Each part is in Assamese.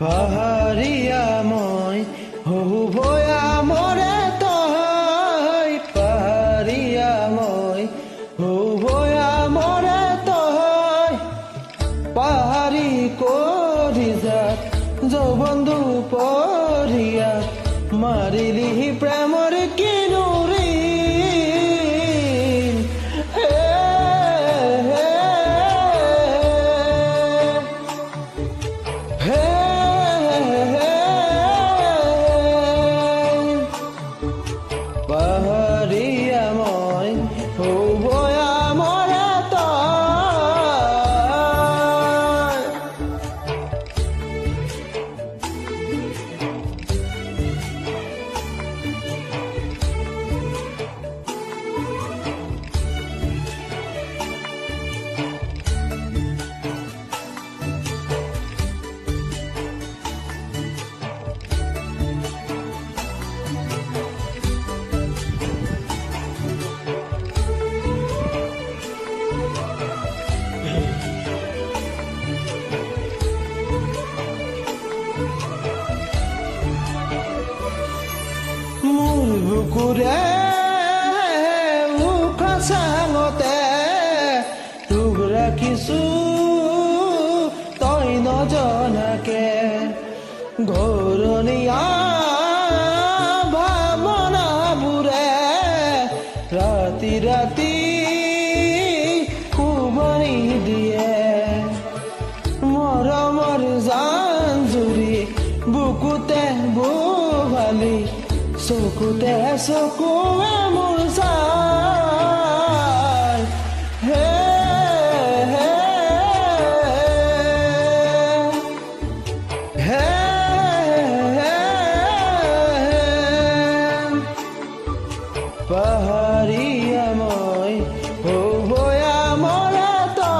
পাহাৰীয়া মই হুভয়া মৰে তই, পাহাৰীয়া মই হুভয়া মৰে তই, পাহাৰী কৰি যাত যৌবন্ধু পৰিয়া মাৰিলি প্ৰেমৰ কিনো ঋণ। পাহাৰীয়া মই হুভয়া মৰে তই। মোৰ বুকুৰে উশাহ চাঙতে তোক ৰাখিছো তই নজনাকে, ঘূৰণীয়া ভাৱনাবোৰে ৰাতি ৰাতি শুবনি দিয়ে, মৰমৰ জান জুৰি বুকুতে বুভালি চকুতে চকুৱে মোৰ চাই। হে হে হে পাহাৰীয়া মই হুভয়া মৰে তই।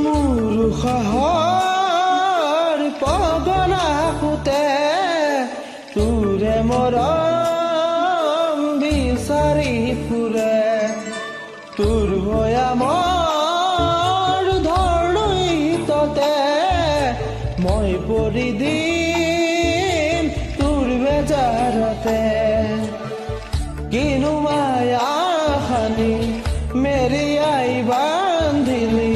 মোৰ উশাহৰ পগলা সুতে তোৰে মৰম বিচাৰি ফুৰে, তোৰ ভৈয়ামৰ ধৰণিততে মই পৰি দিম তোৰ বেজাৰতে, কিনো মায়া খানি মেৰিয়াই বান্ধিলি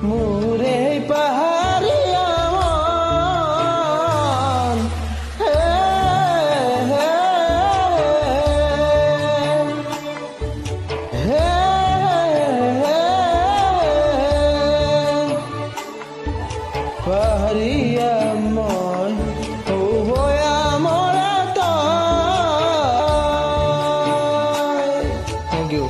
মোৰে পাহাৰীয়া মন। পাহাৰীয়া মই হুভয়া মৰে তই। Thank you.